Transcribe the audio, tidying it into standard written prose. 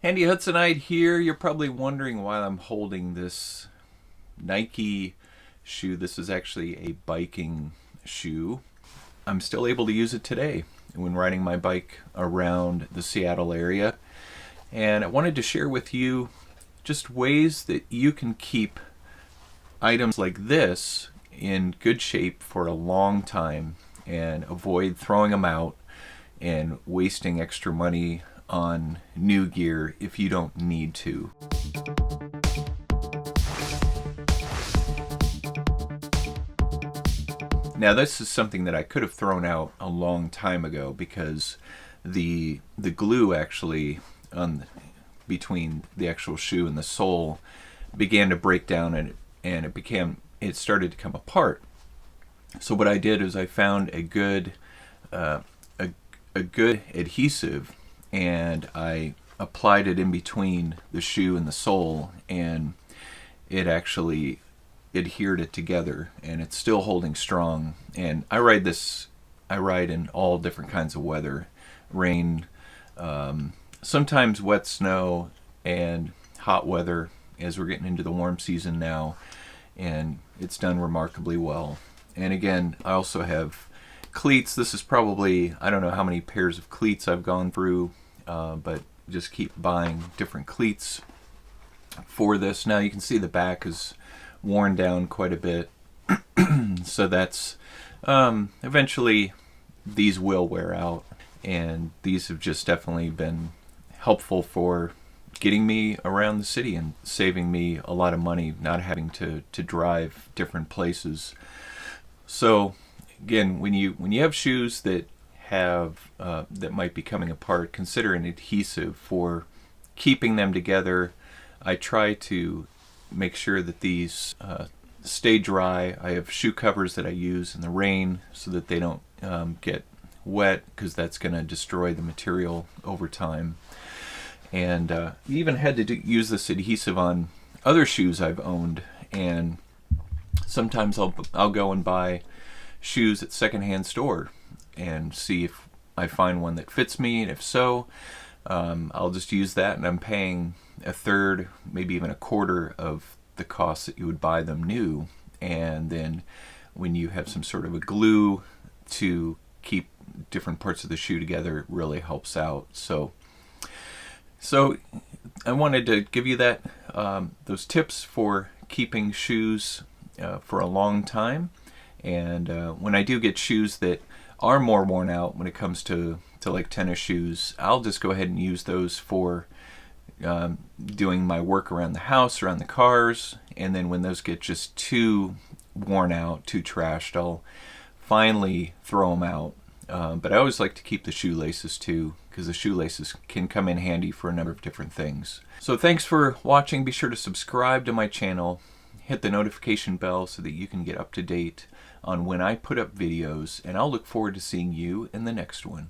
Handy Hudsonite here. You're probably wondering why I'm holding this Nike shoe. This is actually a biking shoe. I'm still able to use it today when riding my bike around the Seattle area. And I wanted to share with you just ways that you can keep items like this in good shape for a long time and avoid throwing them out and wasting extra money on new gear if you don't need to. Now this is something that I could have thrown out a long time ago because the glue actually between the actual shoe and the sole began to break down and it started to come apart. So what I did is I found a good adhesive, and I applied it in between the shoe and the sole, and it actually adhered it together, and it's still holding strong. And I ride in all different kinds of weather: rain, sometimes wet snow, and hot weather, as we're getting into the warm season now, and it's done remarkably well. And again, I also have cleats. This is probably, I don't know how many pairs of cleats I've gone through, but just keep buying different cleats for this. Now you can see the back is worn down quite a bit. So that's eventually these will wear out, and these have just definitely been helpful for getting me around the city and saving me a lot of money, not having to drive different places. So again, when you have shoes that might be coming apart, consider an adhesive for keeping them together. I try to make sure that these stay dry. I have shoe covers that I use in the rain so that they don't get wet, because that's going to destroy the material over time. And you even had to use this adhesive on other shoes I've owned, and sometimes I'll go and buy shoes at secondhand store and see if I find one that fits me, and if so, I'll just use that, and I'm paying a third, maybe even a quarter of the cost that you would buy them new. And then when you have some sort of a glue to keep different parts of the shoe together, it really helps out. So I wanted to give you those tips for keeping shoes for a long time. And when I do get shoes that are more worn out, when it comes to like tennis shoes, I'll just go ahead and use those for doing my work around the house, around the cars. And then when those get just too worn out, too trashed, I'll finally throw them out. But I always like to keep the shoelaces too, because the shoelaces can come in handy for a number of different things. So thanks for watching. Be sure to subscribe to my channel, hit the notification bell so that you can get up to date on when I put up videos, and I'll look forward to seeing you in the next one.